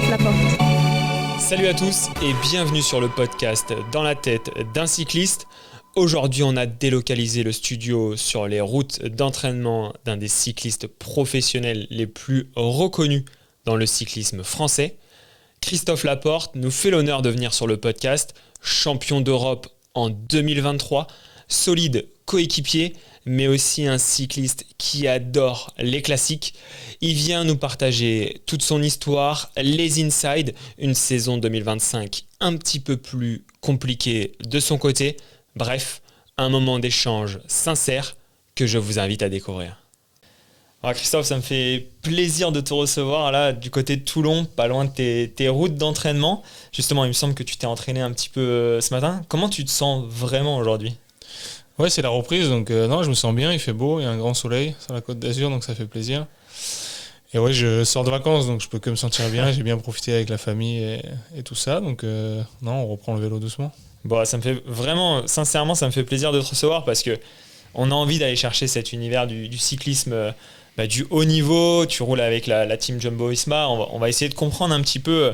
Christophe Laporte. Salut à tous et bienvenue sur le podcast Dans la tête d'un cycliste. Aujourd'hui, on a délocalisé le studio sur les routes d'entraînement d'un des cyclistes professionnels les plus reconnus dans le cyclisme français. Christophe Laporte nous fait l'honneur de venir sur le podcast, champion d'Europe en 2023, solide coéquipier, mais aussi un cycliste qui adore les classiques. Il vient nous partager toute son histoire, les insides, une saison 2025 un petit peu plus compliquée de son côté. Bref, un moment d'échange sincère que je vous invite à découvrir. Alors Christophe, ça me fait plaisir de te recevoir là du côté de Toulon, pas loin de tes routes d'entraînement. Justement, il me semble que tu t'es entraîné un petit peu ce matin. Comment tu te sens vraiment aujourd'hui ? Ouais, c'est la reprise, donc non, je me sens bien, il fait beau, il y a un grand soleil sur la Côte d'Azur, donc ça fait plaisir. Et ouais, je sors de vacances, donc je peux que me sentir bien, j'ai bien profité avec la famille et tout ça, donc non, on reprend le vélo doucement. Bon, ça me fait vraiment, sincèrement, ça me fait plaisir de te recevoir parce que on a envie d'aller chercher cet univers du cyclisme du haut niveau. Tu roules avec la team Jumbo-Visma, on va essayer de comprendre un petit peu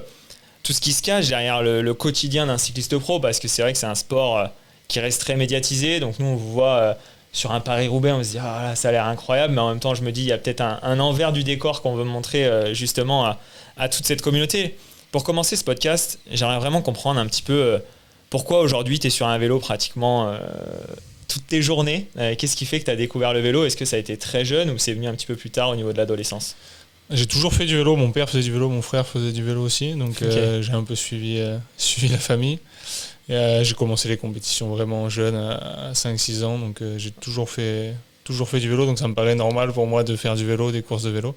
tout ce qui se cache derrière le quotidien d'un cycliste pro, parce que c'est vrai que c'est un sport qui reste très médiatisé. Donc nous, on vous voit sur un Paris-Roubaix, on se dit ah là, ça a l'air incroyable, mais en même temps, je me dis il y a peut-être un envers du décor qu'on veut montrer justement à toute cette communauté. Pour commencer ce podcast, j'aimerais vraiment comprendre un petit peu pourquoi aujourd'hui tu es sur un vélo pratiquement toutes tes journées. Qu'est-ce qui fait que tu as découvert le vélo ? Est-ce que ça a été très jeune ou c'est venu un petit peu plus tard au niveau de l'adolescence ? J'ai toujours fait du vélo, mon père faisait du vélo, mon frère faisait du vélo aussi, donc j'ai un peu suivi la famille. Et, j'ai commencé les compétitions vraiment jeune, à 5-6 ans, donc j'ai toujours fait du vélo, donc ça me paraît normal pour moi de faire du vélo, des courses de vélo.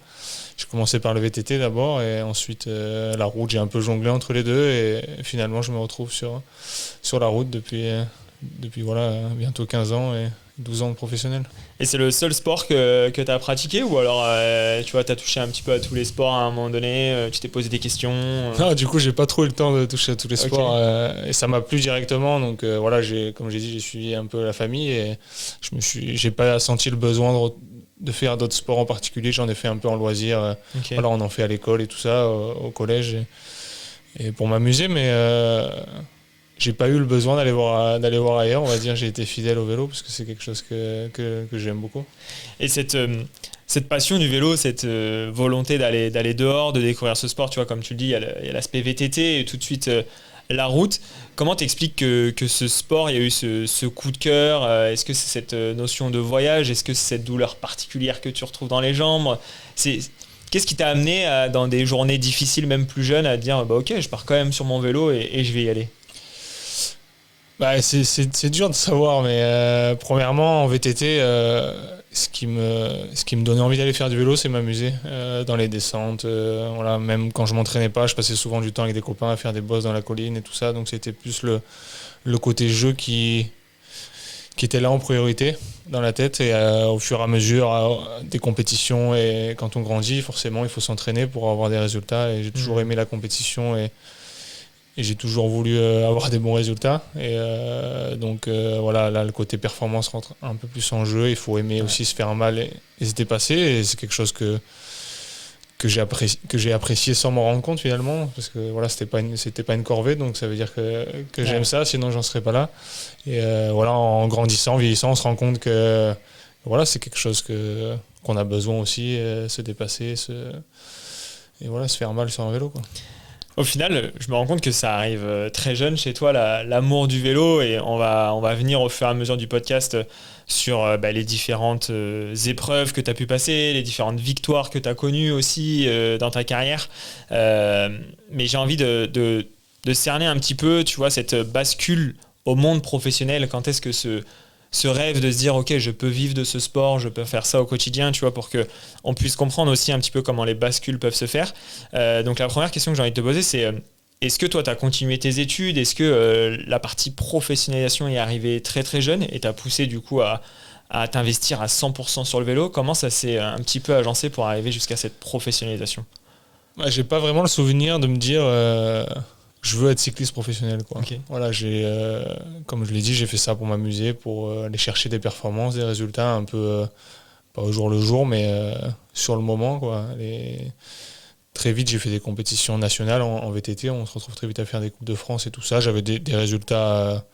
J'ai commencé par le VTT d'abord et ensuite la route, j'ai un peu jonglé entre les deux et finalement je me retrouve sur la route depuis voilà, bientôt 15 ans et 12 ans de professionnel. Et c'est le seul sport que tu as pratiqué ou alors tu vois, tu as touché un petit peu à tous les sports à un moment donné, tu t'es posé des questions Non, du coup, j'ai pas trop eu le temps de toucher à tous les sports et ça m'a plu directement. Donc voilà, comme j'ai dit, j'ai suivi un peu la famille et j'ai pas senti le besoin de faire d'autres sports en particulier. J'en ai fait un peu en loisir. Voilà, on en fait à l'école et tout ça, au collège et pour m'amuser, mais j'ai pas eu le besoin d'aller voir ailleurs, on va dire. J'ai été fidèle au vélo parce que c'est quelque chose que j'aime beaucoup. Et cette passion du vélo, cette volonté d'aller dehors, de découvrir ce sport, tu vois, comme tu le dis, il y a l'aspect VTT et tout de suite la route. Comment t'expliques que ce sport, il y a eu ce coup de cœur ? Est-ce que c'est cette notion de voyage ? Est-ce que c'est cette douleur particulière que tu retrouves dans les jambes ? Qu'est-ce qui t'a amené dans des journées difficiles, même plus jeune, à dire ok, je pars quand même sur mon vélo et je vais y aller ? Bah, c'est dur de savoir, mais premièrement en VTT, ce qui me donnait envie d'aller faire du vélo, c'est m'amuser dans les descentes. Voilà, même quand je m'entraînais pas, je passais souvent du temps avec des copains à faire des bosses dans la colline et tout ça. Donc c'était plus le côté jeu qui était là en priorité dans la tête. Et au fur et à mesure des compétitions et quand on grandit, forcément il faut s'entraîner pour avoir des résultats. Et j'ai toujours aimé la compétition et j'ai toujours voulu avoir des bons résultats et donc voilà, là le côté performance rentre un peu plus en jeu. Il faut aimer aussi se faire mal et se dépasser, et c'est quelque chose que j'ai apprécié sans m'en rendre compte finalement, parce que voilà, c'était pas une corvée, donc ça veut dire que j'aime ça, sinon j'en serais pas là. Et voilà, en grandissant, vieillissant, on se rend compte que voilà, c'est quelque chose qu'on a besoin aussi, se dépasser, et voilà, se faire mal sur un vélo, quoi. Au final, je me rends compte que ça arrive très jeune chez toi, l'amour du vélo, et on va venir au fur et à mesure du podcast sur les différentes épreuves que tu as pu passer, les différentes victoires que tu as connues aussi dans ta carrière. Mais j'ai envie de cerner un petit peu, tu vois, cette bascule au monde professionnel. Quand est-ce que ce rêve de se dire ok, je peux vivre de ce sport, je peux faire ça au quotidien, tu vois, pour qu'on puisse comprendre aussi un petit peu comment les bascules peuvent se faire. Donc la première question que j'ai envie de te poser, c'est est-ce que toi tu as continué tes études ? Est-ce que la partie professionnalisation est arrivée très très jeune et t'as poussé du coup à t'investir à 100% sur le vélo ? Comment ça s'est un petit peu agencé pour arriver jusqu'à cette professionnalisation ? J'ai pas vraiment le souvenir de me dire je veux être cycliste professionnel, quoi. Okay. Voilà, comme je l'ai dit, j'ai fait ça pour m'amuser, pour aller chercher des performances, des résultats un peu pas au jour le jour, mais sur le moment, quoi. très vite, j'ai fait des compétitions nationales en VTT. On se retrouve très vite à faire des Coupes de France et tout ça. J'avais des résultats,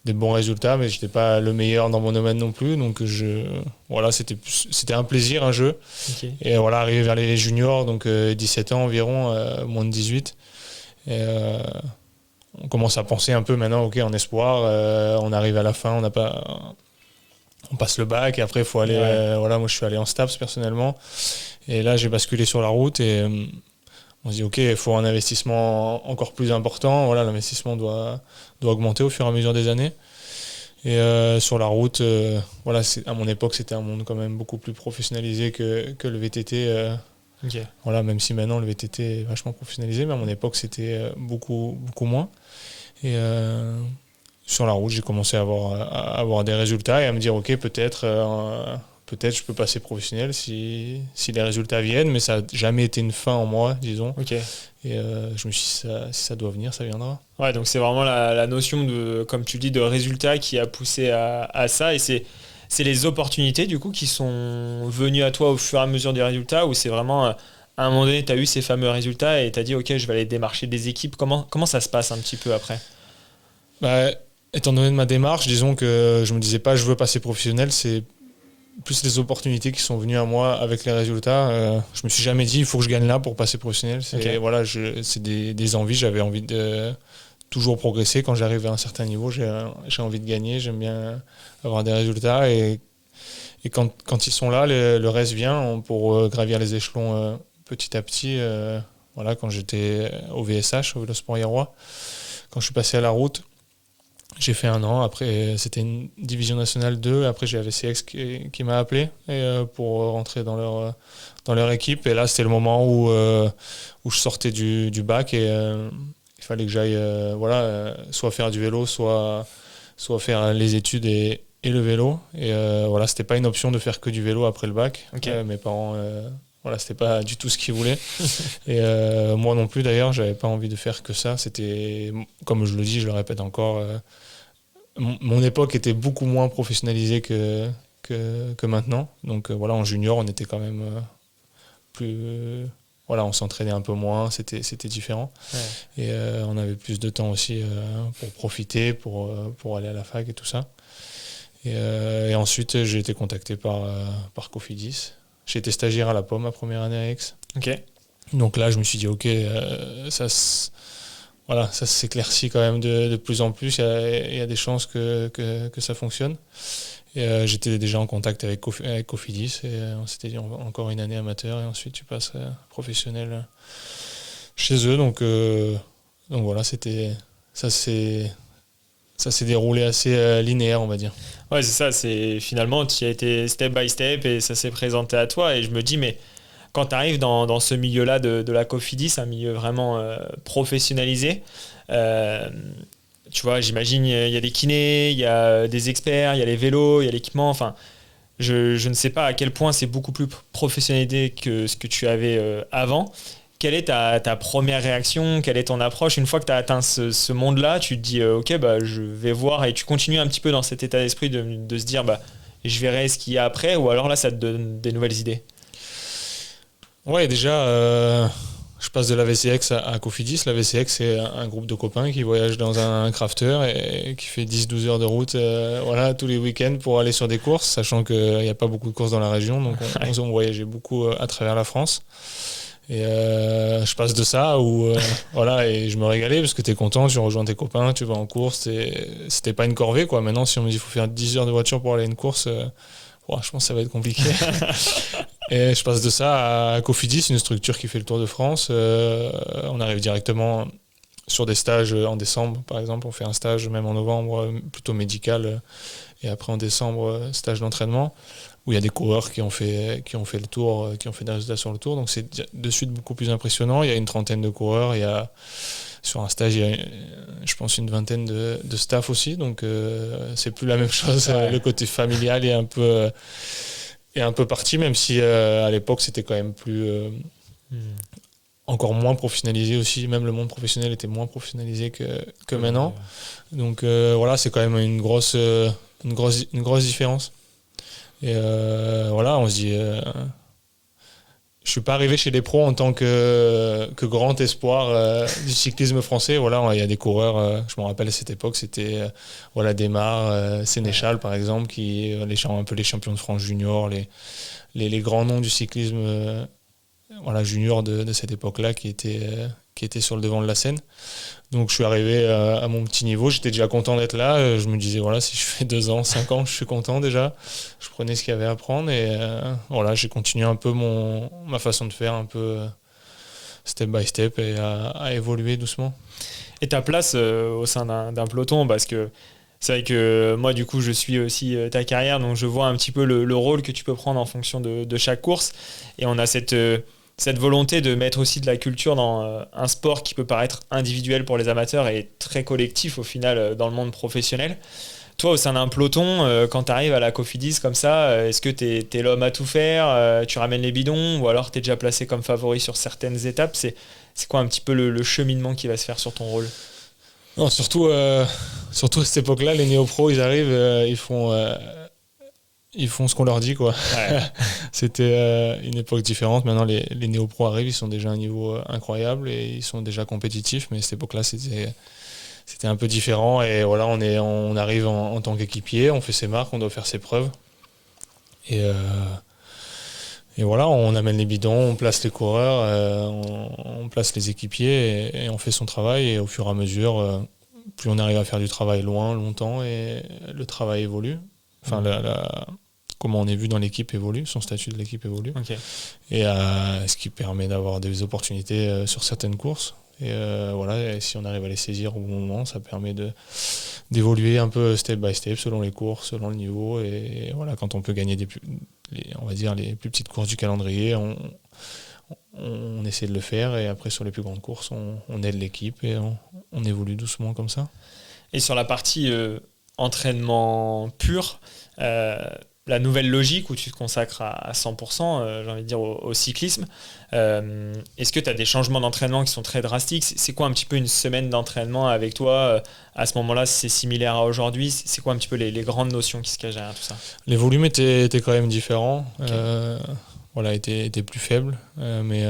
des bons résultats, mais je n'étais pas le meilleur dans mon domaine non plus. Donc voilà, c'était un plaisir, un jeu. Okay. Et voilà, arrivé vers les juniors, donc 17 ans environ, moins de 18. Et on commence à penser un peu maintenant, ok, en espoir, on arrive à la fin, on passe le bac et après il faut aller, voilà, moi je suis allé en STAPS personnellement. Et là j'ai basculé sur la route et on se dit ok, il faut un investissement encore plus important. Voilà, l'investissement doit augmenter au fur et à mesure des années. Et sur la route, voilà, à mon époque c'était un monde quand même beaucoup plus professionnalisé que le VTT. Okay. Voilà, même si maintenant le VTT est vachement professionnalisé, mais à mon époque c'était beaucoup moins. Et sur la route, j'ai commencé à avoir des résultats et à me dire ok, peut-être je peux passer professionnel si les résultats viennent, mais ça n'a jamais été une fin en moi, disons. Okay. Et je me suis dit si ça doit venir, ça viendra. Ouais, donc c'est vraiment la notion de, comme tu dis, de résultat qui a poussé à ça, et c'est les opportunités du coup qui sont venues à toi au fur et à mesure des résultats, ou c'est vraiment à un moment donné tu as eu ces fameux résultats et tu as dit ok, je vais aller démarcher des équipes. Comment ça se passe un petit peu après? Étant donné de ma démarche, disons que je me disais pas je veux passer professionnel, c'est plus les opportunités qui sont venues à moi avec les résultats. Je me suis jamais dit il faut que je gagne là pour passer professionnel. Voilà, c'est des envies, j'avais envie de toujours progresser. Quand j'arrive à un certain niveau, j'ai envie de gagner, j'aime bien avoir des résultats et quand ils sont là, le reste vient pour gravir les échelons petit à petit. Voilà, quand j'étais au VSH, au Vélosport Hérois, quand je suis passé à la route, j'ai fait 1 an. Après, c'était une division nationale 2. Après, j'ai AVCX qui m'a appelé pour rentrer dans leur équipe. Et là, c'était le moment où je sortais du bac et il fallait que j'aille soit faire du vélo, soit faire les études et le vélo. Et voilà, c'était pas une option de faire que du vélo après le bac. Okay. Mes parents, voilà, c'était pas du tout ce qu'ils voulaient. Et moi non plus, d'ailleurs, j'avais pas envie de faire que ça. C'était, comme je le dis, je le répète encore, mon époque était beaucoup moins professionnalisée que maintenant. Donc voilà, en junior, on était quand même plus... voilà, on s'entraînait un peu moins, c'était différent. Ouais. Et on avait plus de temps aussi pour profiter, pour aller à la fac et tout ça. Et ensuite, j'ai été contacté par Cofidis. J'ai été stagiaire à la Pomme ma première année à Aix. Okay. Donc là, je me suis dit, ok, ça s'éclaircit quand même de plus en plus. Il y a des chances que ça fonctionne. Et j'étais déjà en contact avec Cofidis et on s'était dit encore une année amateur et ensuite tu passes professionnel chez eux. Donc voilà, ça s'est déroulé assez linéaire, on va dire. Ouais, c'est ça. C'est finalement tu y as été step by step et ça s'est présenté à toi. Et je me dis mais quand tu arrives dans ce milieu-là de la Cofidis, un milieu vraiment professionnalisé, tu vois, j'imagine il y a des kinés, il y a des experts, il y a les vélos, il y a l'équipement. Enfin, je ne sais pas à quel point c'est beaucoup plus professionnalisé que ce que tu avais avant. Quelle est ta première réaction? Quelle est ton approche? Une fois que tu as atteint ce monde-là, tu te dis ok, bah, je vais voir, et tu continues un petit peu dans cet état d'esprit de se dire bah, je verrai ce qu'il y a après, ou alors là ça te donne des nouvelles idées? Ouais, déjà, je passe de la VCX à Cofidis. La VCX, c'est un groupe de copains qui voyagent dans un crafter et qui fait 10-12 heures de route voilà, tous les week-ends pour aller sur des courses, sachant qu'il n'y a pas beaucoup de courses dans la région. Donc on voyageait beaucoup à travers la France. Et je passe de ça où voilà, et je me régalais parce que tu es content, tu rejoins tes copains, tu vas en course. C'était pas une corvée, quoi. Maintenant, si on me dit qu'il faut faire 10 heures de voiture pour aller à une course, je pense que ça va être compliqué. Et je passe de ça à Cofidis, une structure qui fait le Tour de France. On arrive directement sur des stages en décembre, par exemple. On fait un stage même en novembre, plutôt médical. Et après en décembre, stage d'entraînement, où il y a des coureurs qui ont fait le tour, qui ont fait des résultats sur le tour. Donc c'est de suite beaucoup plus impressionnant. Il y a une trentaine de coureurs. Sur un stage, il y a, je pense, une vingtaine de staff aussi. Donc c'est plus la même chose. Ouais. Le côté familial est un peu parti, même si à l'époque c'était quand même plus encore moins professionnalisé aussi. Même le monde professionnel était moins professionnalisé que maintenant. Donc voilà, c'est quand même une grosse différence. Et voilà, on se dit je suis pas arrivé chez les pros en tant que grand espoir du cyclisme français. Voilà, il y a des coureurs, je me rappelle à cette époque, c'était voilà, Desmar, Sénéchal par exemple, qui un peu les champions de France junior, les grands noms du cyclisme voilà, junior de cette époque-là qui étaient sur le devant de la scène. Donc je suis arrivé à mon petit niveau, j'étais déjà content d'être là. Je me disais, voilà, si je fais 2 ans, 5 ans, je suis content déjà. Je prenais ce qu'il y avait à prendre et voilà, j'ai continué un peu ma façon de faire, un peu step by step et à évoluer doucement. Et ta place au sein d'un peloton, parce que c'est vrai que moi, du coup, je suis aussi ta carrière, donc je vois un petit peu le rôle que tu peux prendre en fonction de chaque course. Et on a cette volonté de mettre aussi de la culture dans un sport qui peut paraître individuel pour les amateurs et très collectif au final dans le monde professionnel. Toi, au sein d'un peloton, quand tu arrives à la Cofidis comme ça, est-ce que tu es l'homme à tout faire, tu ramènes les bidons ou alors tu es déjà placé comme favori sur certaines étapes? C'est quoi un petit peu le cheminement qui va se faire sur ton rôle? Non, surtout à cette époque-là, les néo-pros, ils arrivent, ils font ce qu'on leur dit, quoi. Ouais. C'était une époque différente. Maintenant, les néo-pros arrivent, ils sont déjà à un niveau incroyable et ils sont déjà compétitifs. Mais cette époque-là, c'était un peu différent. Et voilà, on arrive en tant qu'équipier, on fait ses marques, on doit faire ses preuves. Et voilà, on amène les bidons, on place les coureurs, on place les équipiers et on fait son travail. Et au fur et à mesure, plus on arrive à faire du travail longtemps, et le travail évolue. Enfin, comment on est vu dans l'équipe évolue, son statut de l'équipe évolue. Okay. Et ce qui permet d'avoir des opportunités sur certaines courses. Et voilà, et si on arrive à les saisir au bon moment, ça permet d'évoluer un peu step by step selon les courses, selon le niveau. Et voilà, quand on peut gagner on va dire les plus petites courses du calendrier, on essaie de le faire. Et après, sur les plus grandes courses, on aide l'équipe et on évolue doucement comme ça. Et sur la partie entraînement pur, la nouvelle logique où tu te consacres à 100%, j'ai envie de dire, au cyclisme, est-ce que tu as des changements d'entraînement qui sont très drastiques? C'est quoi un petit peu une semaine d'entraînement avec toi à ce moment-là? C'est similaire à aujourd'hui? C'est quoi un petit peu les grandes notions qui se cachent derrière tout ça? Les volumes étaient quand même différents, Okay. voilà, étaient plus faibles, mais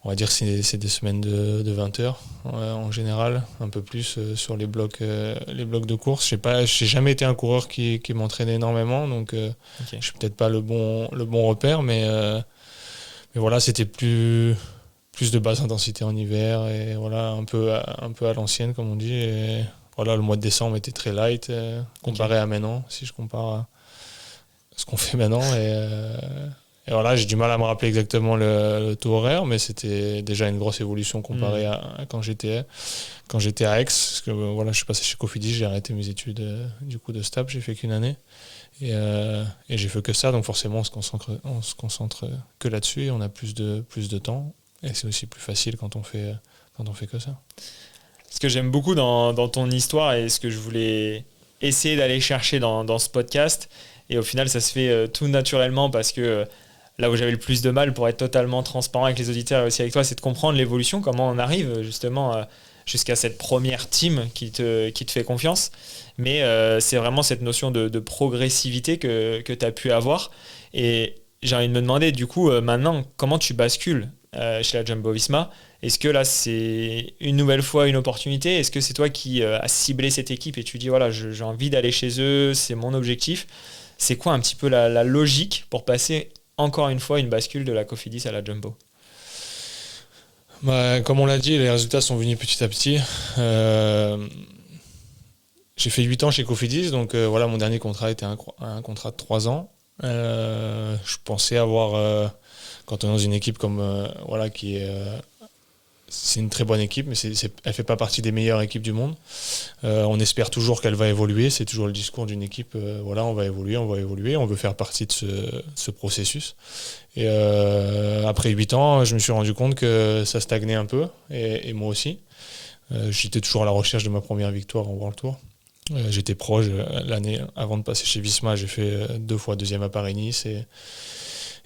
on va dire que c'est des semaines de 20 heures en général, un peu plus sur les blocs de course. J'ai jamais été un coureur qui m'entraînait énormément, donc Okay. je suis peut-être pas le bon repère, mais voilà, c'était plus de basse intensité en hiver et voilà, un peu à l'ancienne comme on dit. Et voilà, le mois de décembre était très light comparé à maintenant, si je compare à ce qu'on fait maintenant. Et voilà, j'ai du mal à me rappeler exactement le taux horaire, mais c'était déjà une grosse évolution comparé à quand j'étais à Aix. Parce que voilà, je suis passé chez Cofidis, j'ai arrêté mes études du coup de STAPS, j'ai fait qu'une année. Et j'ai fait que ça, donc forcément on se concentre que là-dessus et on a plus de temps. Et c'est aussi plus facile quand on fait que ça. Ce que j'aime beaucoup dans ton histoire et ce que je voulais essayer d'aller chercher dans ce podcast, et au final ça se fait tout naturellement parce que là où j'avais le plus de mal, pour être totalement transparent avec les auditeurs et aussi avec toi, c'est de comprendre l'évolution, comment on arrive justement jusqu'à cette première team qui te fait confiance. Mais c'est vraiment cette notion de progressivité que tu as pu avoir. Et j'ai envie de me demander, du coup, maintenant, comment tu bascules chez la Jumbo-Visma? Est-ce que là, c'est une nouvelle fois une opportunité? Est-ce que c'est toi qui as ciblé cette équipe et tu dis, voilà, j'ai envie d'aller chez eux, c'est mon objectif? C'est quoi un petit peu la logique pour passer encore une fois une bascule de la Cofidis à la Jumbo? Bah, comme on l'a dit, les résultats sont venus petit à petit. J'ai fait 8 ans chez Cofidis, donc voilà, mon dernier contrat était un contrat de 3 ans. Je pensais avoir, quand on est dans une équipe comme voilà, qui est c'est une très bonne équipe, mais elle fait pas partie des meilleures équipes du monde. On espère toujours qu'elle va évoluer. C'est toujours le discours d'une équipe. Voilà, on va évoluer. On veut faire partie de ce processus. Et après 8 ans, je me suis rendu compte que ça stagnait un peu, et moi aussi. J'étais toujours à la recherche de ma première victoire en World Tour. J'étais proche. L'année avant de passer chez Visma, j'ai fait 2 fois deuxième à Paris-Nice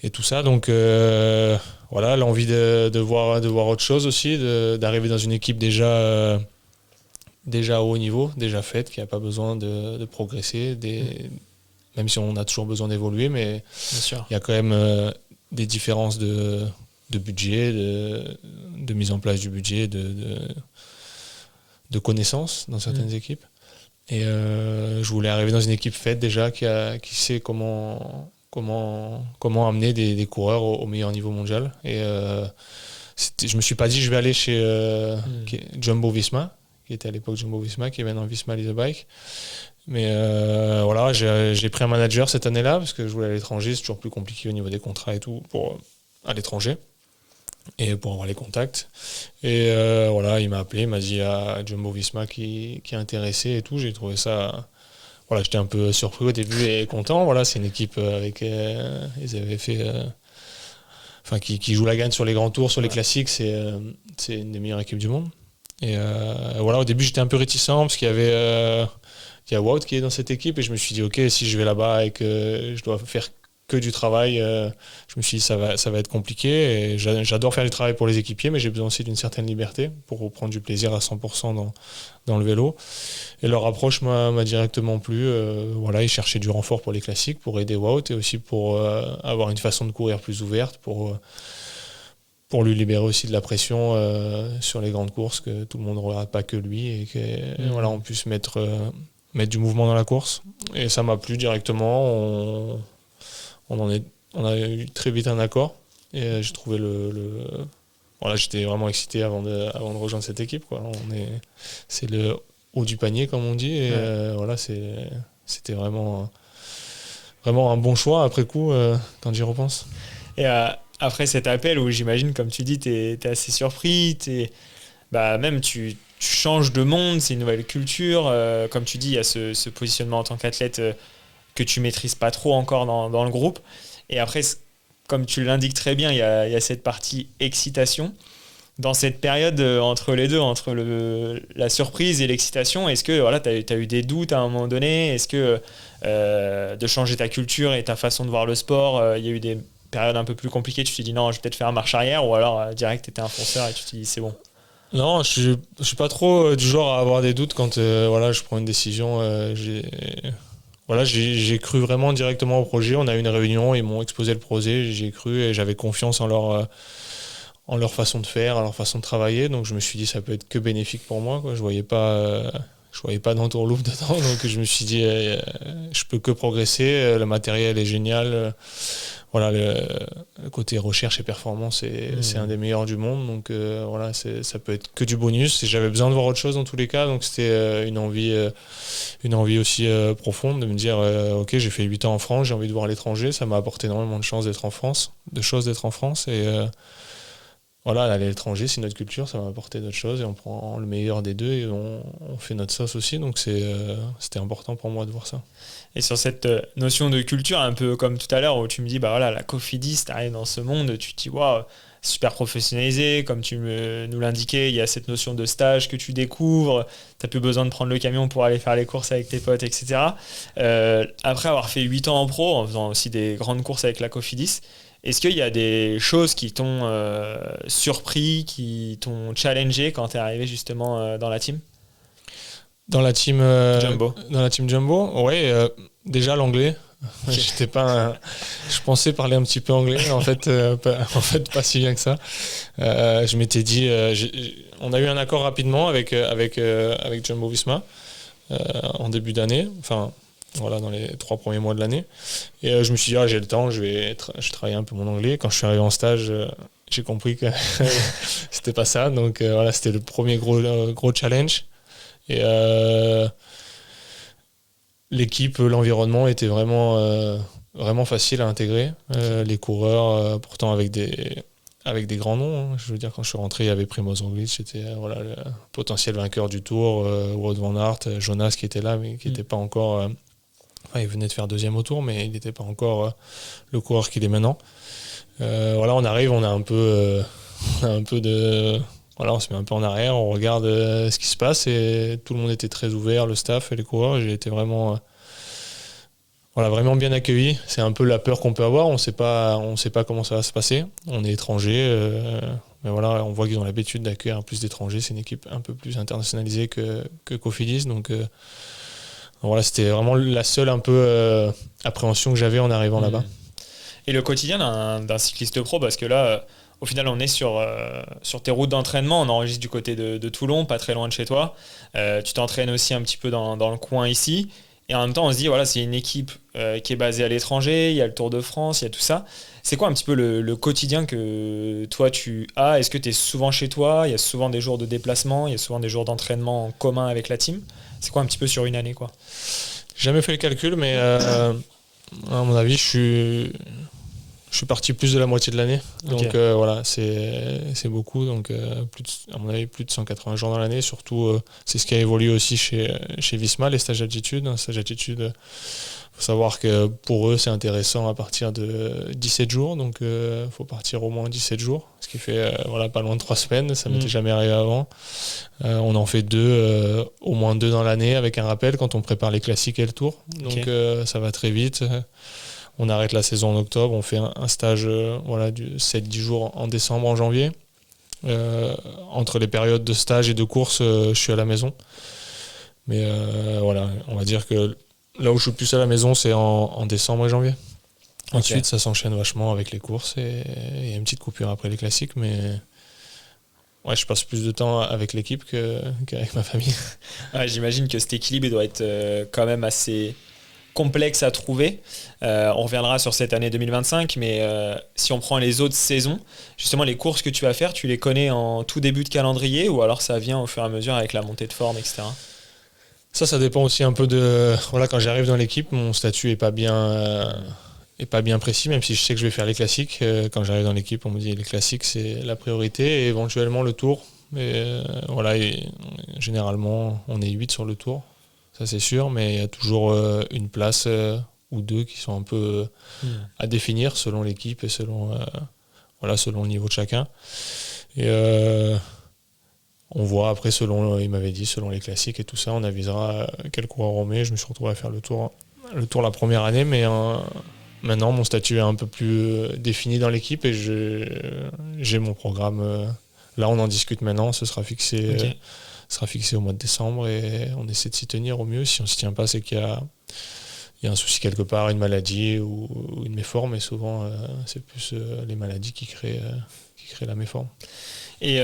et tout ça. Donc voilà, l'envie de voir autre chose aussi, d'arriver dans une équipe déjà à haut niveau, déjà faite, qui n'a pas besoin de progresser, même si on a toujours besoin d'évoluer, mais Bien sûr. il y a quand même des différences de budget, de mise en place du budget, de connaissances dans certaines équipes. Et je voulais arriver dans une équipe faite déjà qui sait comment amener des coureurs au meilleur niveau mondial. Et je me suis pas dit je vais aller chez Jumbo Visma, qui était à l'époque Jumbo Visma, qui est maintenant Visma Lease a Bike. Mais voilà, j'ai pris un manager cette année-là parce que je voulais à l'étranger, c'est toujours plus compliqué au niveau des contrats et tout pour à l'étranger et pour avoir les contacts. Et voilà, il m'a appelé, il m'a dit à Jumbo Visma qui est intéressé et tout. J'ai trouvé ça. Voilà, j'étais un peu surpris au début et content. Voilà, c'est une équipe avec. Ils avaient fait. Enfin, qui joue la gagne sur les grands tours, sur les classiques. C'est une des meilleures équipes du monde. Et voilà, au début, j'étais un peu réticent parce qu'il y avait. Il y a Wout qui est dans cette équipe et je me suis dit, ok, si je vais là-bas et que je dois faire que du travail, je me suis dit, ça va être compliqué. Et j'adore faire du travail pour les équipiers, mais j'ai besoin aussi d'une certaine liberté pour prendre du plaisir à 100% dans le vélo. Et leur approche m'a directement plu. Voilà, ils cherchaient du renfort pour les classiques, pour aider Wout et aussi pour avoir une façon de courir plus ouverte, pour lui libérer aussi de la pression sur les grandes courses, que tout le monde ne regarde pas que lui et que voilà, on puisse mettre du mouvement dans la course. Et ça m'a plu directement. On a eu très vite un accord et j'ai trouvé voilà, j'étais vraiment excité avant de rejoindre cette équipe, quoi. C'est le haut du panier comme on dit et voilà, c'était vraiment un bon choix après coup quand j'y repense. Et après cet appel où j'imagine, comme tu dis, t'es assez surpris, même tu changes de monde, c'est une nouvelle culture. Comme tu dis, il y a ce positionnement en tant qu'athlète que tu maîtrises pas trop encore dans le groupe. Et après, comme tu l'indiques très bien, il y a cette partie excitation. Dans cette période entre les deux, entre la surprise et l'excitation, est-ce que voilà, tu as eu des doutes à un moment donné? Est-ce que de changer ta culture et ta façon de voir le sport, il y a eu des périodes un peu plus compliquées, tu t'es dit non, je vais peut-être faire un marche arrière, ou alors direct, tu étais un fonceur et tu t'es dit c'est bon? Non, je suis pas trop du genre à avoir des doutes quand voilà, je prends une décision. J'ai cru vraiment directement au projet. On a eu une réunion, ils m'ont exposé le projet, j'ai cru et j'avais confiance en leur façon de faire, en leur façon de travailler. Donc je me suis dit ça peut être que bénéfique pour moi, quoi. Je voyais pas d'entourloupe dedans, donc je me suis dit je peux que progresser. Le matériel est génial. Voilà, le côté recherche et performance, c'est un des meilleurs du monde. Donc voilà, ça peut être que du bonus. Et j'avais besoin de voir autre chose dans tous les cas. Donc c'était une envie aussi profonde de me dire ok, j'ai fait 8 ans en France, j'ai envie de voir l'étranger. Ça m'a apporté énormément de choses d'être en France. Et voilà, aller à l'étranger, c'est notre culture, ça m'a apporté d'autres choses. Et on prend le meilleur des deux et on fait notre sauce aussi. Donc c'était important pour moi de voir ça. Et sur cette notion de culture, un peu comme tout à l'heure où tu me dis, bah voilà, la Cofidis, t'arrives dans ce monde, tu te dis, waouh, super professionnalisé, comme tu nous l'indiquais, il y a cette notion de stage que tu découvres, t'as plus besoin de prendre le camion pour aller faire les courses avec tes potes, etc. Après avoir fait 8 ans en pro, en faisant aussi des grandes courses avec la Cofidis, est-ce qu'il y a des choses qui t'ont surpris, qui t'ont challengé quand t'es arrivé justement dans la team? Dans la team Jumbo. Dans la team Jumbo, ouais, déjà l'anglais. Je pensais parler un petit peu anglais, en fait pas si bien que ça. Je m'étais dit, on a eu un accord rapidement avec Jumbo Visma en début d'année, enfin voilà, dans les 3 premiers mois de l'année. Et je me suis dit, j'ai le temps, je travaille un peu mon anglais. Quand je suis arrivé en stage, j'ai compris que c'était pas ça. Donc voilà, c'était le premier gros challenge. Et l'équipe, l'environnement était vraiment facile à intégrer. Les coureurs, pourtant avec des grands noms. Hein. Je veux dire, quand je suis rentré, il y avait Primož Roglič, c'était le potentiel vainqueur du Tour, Wout van Aert, Jonas qui était là, mais qui n'était pas encore... il venait de faire 2e au Tour, mais il n'était pas encore le coureur qu'il est maintenant. Voilà, on arrive, on a un peu de... Voilà, on se met un peu en arrière, on regarde ce qui se passe et tout le monde était très ouvert, le staff et les coureurs. J'ai été vraiment bien accueilli. C'est un peu la peur qu'on peut avoir, on sait pas comment ça va se passer. On est étranger, mais voilà, on voit qu'ils ont l'habitude d'accueillir plus d'étrangers. C'est une équipe un peu plus internationalisée que Cofidis, donc voilà, c'était vraiment la seule un peu appréhension que j'avais en arrivant là-bas. Et le quotidien d'un cycliste pro, parce que là, au final, on est sur tes routes d'entraînement. On enregistre du côté de Toulon, pas très loin de chez toi. Tu t'entraînes aussi un petit peu dans le coin ici. Et en même temps, on se dit, voilà, c'est une équipe qui est basée à l'étranger. Il y a le Tour de France, il y a tout ça. C'est quoi un petit peu le quotidien que toi, tu as? Est-ce que tu es souvent chez toi? Il y a souvent des jours de déplacement, il y a souvent des jours d'entraînement en commun avec la team. C'est quoi un petit peu sur une année, quoi? J'ai jamais fait le calcul, mais à mon avis, je suis parti plus de la moitié de l'année. Donc Ok. voilà, c'est beaucoup. Donc à mon avis, plus de 180 jours dans l'année. Surtout, c'est ce qui a évolué aussi chez Visma, les stages d'altitude. Un stage d'altitude, faut savoir que pour eux, c'est intéressant à partir de 17 jours. Donc il faut partir au moins 17 jours. Ce qui fait voilà, pas loin de 3 semaines. Ça m'était jamais arrivé avant. On en fait au moins deux dans l'année avec un rappel quand on prépare les classiques et le tour. Donc ça va très vite. On arrête la saison en octobre, on fait un stage voilà, du 7-10 jours en décembre, en janvier. Entre les périodes de stage et de course, je suis à la maison. Mais voilà, on va dire que là où je suis plus à la maison, c'est en décembre et janvier. Ensuite, ça s'enchaîne vachement avec les courses et il y a une petite coupure après les classiques, mais ouais, je passe plus de temps avec l'équipe qu'avec ma famille. Ouais, j'imagine que cet équilibre doit être quand même assez complexe à trouver. On reviendra sur cette année 2025, mais si on prend les autres saisons, justement les courses que tu vas faire, tu les connais en tout début de calendrier ou alors ça vient au fur et à mesure avec la montée de forme, etc. Ça dépend aussi un peu de... Voilà, quand j'arrive dans l'équipe, mon statut est pas bien précis, même si je sais que je vais faire les classiques. Quand j'arrive dans l'équipe, on me dit les classiques, c'est la priorité et éventuellement le tour. Et voilà, et généralement, on est 8 sur le tour. Ça c'est sûr, mais il y a toujours une place ou deux qui sont un peu à définir selon l'équipe et selon le niveau de chacun. Et on voit après, il m'avait dit, selon les classiques et tout ça, on avisera quel coureur on met. Je me suis retrouvé à faire le tour la première année, mais maintenant mon statut est un peu plus défini dans l'équipe et j'ai mon programme. Là on en discute maintenant, ce sera fixé. Okay. Sera fixé au mois de décembre et on essaie de s'y tenir au mieux. Si on ne s'y tient pas, c'est qu'il y a un souci quelque part, une maladie ou une méforme. Et souvent, c'est plus les maladies qui créent la méforme. Et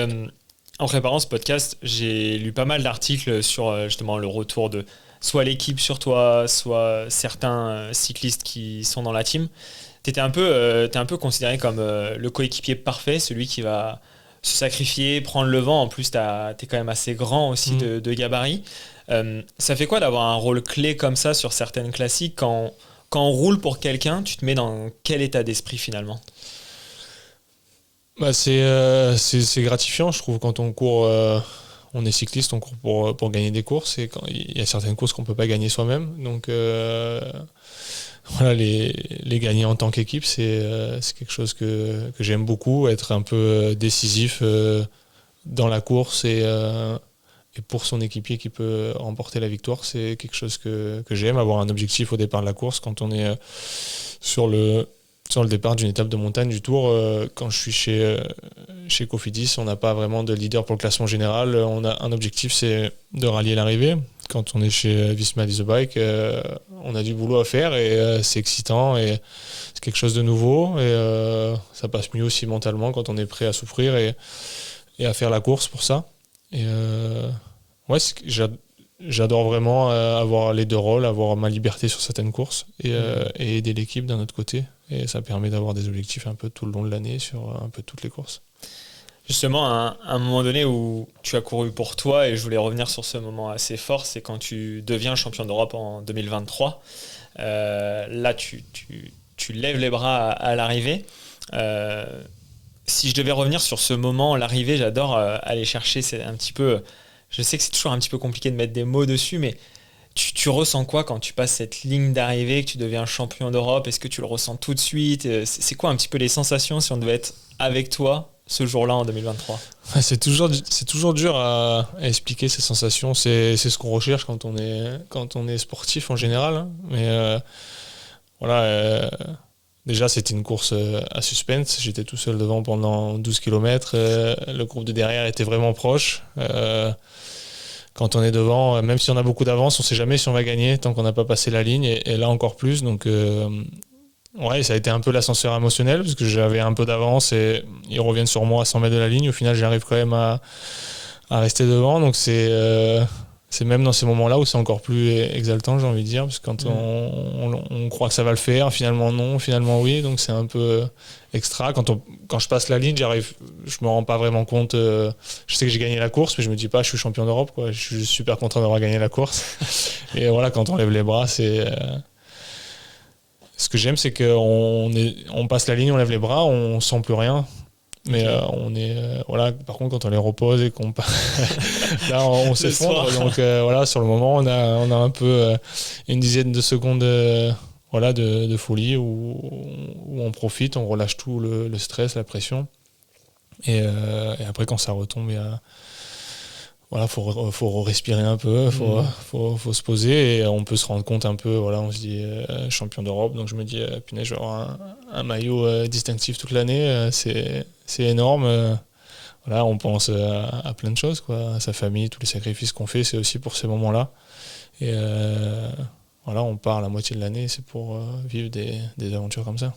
en préparant ce podcast, j'ai lu pas mal d'articles sur justement le retour de soit l'équipe sur toi, soit certains cyclistes qui sont dans la team. T'es un peu considéré comme le coéquipier parfait, celui qui va se sacrifier, prendre le vent. En plus, t'es quand même assez grand aussi de gabarit. Ça fait quoi d'avoir un rôle clé comme ça sur certaines classiques? Quand on roule pour quelqu'un, tu te mets dans quel état d'esprit finalement? Bah c'est gratifiant, je trouve, quand on court. On est cycliste, on court pour gagner des courses et il y a certaines courses qu'on ne peut pas gagner soi-même. Donc voilà, les gagner en tant qu'équipe, c'est quelque chose que j'aime beaucoup, être un peu décisif dans la course et pour son équipier qui peut remporter la victoire, c'est quelque chose que j'aime, avoir un objectif au départ de la course. Quand on est sur le départ d'une étape de montagne du Tour, quand je suis chez Cofidis, on n'a pas vraiment de leader pour le classement général. On a un objectif, c'est de rallier l'arrivée. Quand on est chez Visma The Bike, on a du boulot à faire et c'est excitant et c'est quelque chose de nouveau et ça passe mieux aussi mentalement quand on est prêt à souffrir et à faire la course pour ça. Et ouais, j'adore vraiment avoir les deux rôles, avoir ma liberté sur certaines courses et aider l'équipe d'un autre côté. Et ça permet d'avoir des objectifs un peu tout le long de l'année sur un peu toutes les courses. Justement, à un moment donné où tu as couru pour toi, et je voulais revenir sur ce moment assez fort, c'est quand tu deviens champion d'Europe en 2023. Là, tu lèves les bras à l'arrivée. Si je devais revenir sur ce moment, l'arrivée, j'adore aller chercher, c'est un petit peu... Je sais que c'est toujours un petit peu compliqué de mettre des mots dessus, mais tu ressens quoi quand tu passes cette ligne d'arrivée, que tu deviens champion d'Europe? Est-ce que tu le ressens tout de suite? C'est quoi un petit peu les sensations si on devait être avec toi ce jour-là en 2023? C'est toujours dur à expliquer ces sensations. C'est ce qu'on recherche quand on est sportif en général. Hein. Mais voilà, déjà c'était une course à suspense. J'étais tout seul devant pendant 12 km. Le groupe de derrière était vraiment proche. Quand on est devant, même si on a beaucoup d'avance, on ne sait jamais si on va gagner tant qu'on n'a pas passé la ligne. Et là encore plus. Donc Ouais, ça a été un peu l'ascenseur émotionnel parce que j'avais un peu d'avance et ils reviennent sur moi à 100 mètres de la ligne. Au final, j'arrive quand même à rester devant. Donc c'est même dans ces moments-là où c'est encore plus exaltant, j'ai envie de dire, parce que quand on croit que ça va le faire, finalement non, finalement oui. Donc c'est un peu extra. Quand je passe la ligne, je me rends pas vraiment compte. Je sais que j'ai gagné la course, mais je me dis pas je suis champion d'Europe, quoi. Je suis super content d'avoir gagné la course. Et voilà, quand on lève les bras, ce que j'aime, c'est qu'on passe la ligne, on lève les bras, on sent plus rien. Mais voilà. Par contre, quand on les repose et qu'on là, on s'effondre. Donc voilà, sur le moment, on a un peu une dizaine de secondes voilà, de folie où on profite, on relâche tout le stress, la pression. Et après, quand ça retombe, voilà, faut respirer un peu, faut se poser et on peut se rendre compte un peu. Voilà, on se dit champion d'Europe, donc je me dis punaise, je vais avoir un maillot distinctif toute l'année, c'est énorme. Voilà, on pense à plein de choses, quoi, à sa famille, tous les sacrifices qu'on fait, c'est aussi pour ces moments-là. Et voilà, on part la moitié de l'année, c'est pour vivre des aventures comme ça.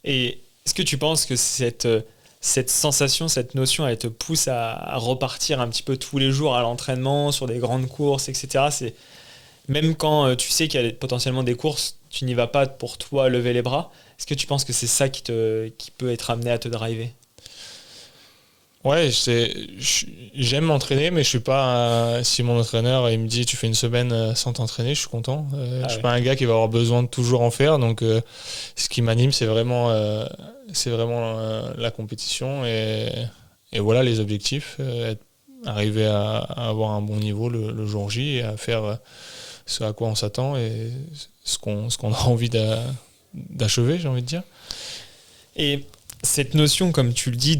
Et est-ce que tu penses que cette sensation, cette notion, elle te pousse à repartir un petit peu tous les jours à l'entraînement, sur des grandes courses, etc. Même quand tu sais qu'il y a potentiellement des courses, tu n'y vas pas pour toi lever les bras. Est-ce que tu penses que c'est ça qui peut être amené à te driver? Ouais, j'aime m'entraîner, mais je suis pas. Si mon entraîneur il me dit tu fais une semaine sans t'entraîner, je suis content. Je suis pas un gars qui va avoir besoin de toujours en faire. Donc, ce qui m'anime, c'est vraiment la compétition et voilà les objectifs. Arriver à avoir un bon niveau le jour J et à faire ce à quoi on s'attend et ce qu'on a envie d'achever, j'ai envie de dire. Et cette notion, comme tu le dis,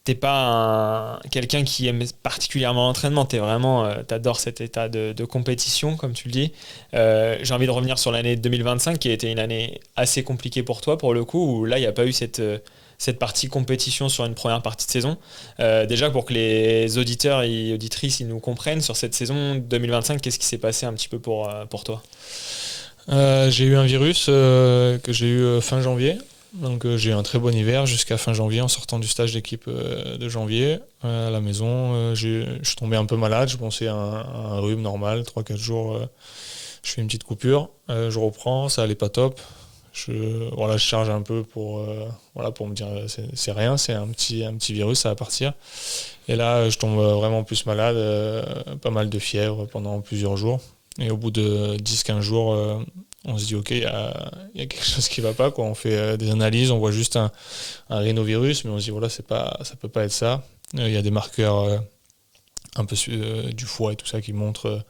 t'es pas quelqu'un qui aime particulièrement l'entraînement, t'adores cet état de compétition, comme tu le dis. J'ai envie de revenir sur l'année 2025, qui a été une année assez compliquée pour toi, pour le coup, où là, il n'y a pas eu cette partie compétition sur une première partie de saison. Déjà, pour que les auditeurs et auditrices ils nous comprennent, sur cette saison 2025, qu'est-ce qui s'est passé un petit peu pour toi? J'ai eu un virus que j'ai eu fin janvier. Donc j'ai eu un très bon hiver jusqu'à fin janvier en sortant du stage d'équipe de janvier à la maison. Je suis tombé un peu malade, je pensais à un rhume normal, 3-4 jours. Je fais une petite coupure, je reprends, ça allait pas top. Je charge un peu pour me dire c'est rien, c'est un petit virus, ça va partir. Et là je tombe vraiment plus malade, pas mal de fièvre pendant plusieurs jours. Et au bout de 10-15 jours, on se dit ok, il y a quelque chose qui va pas, quoi. On fait des analyses, on voit juste un rhinovirus, mais on se dit voilà, ça peut pas être ça. Il y a des marqueurs un peu du foie et tout ça qui montrent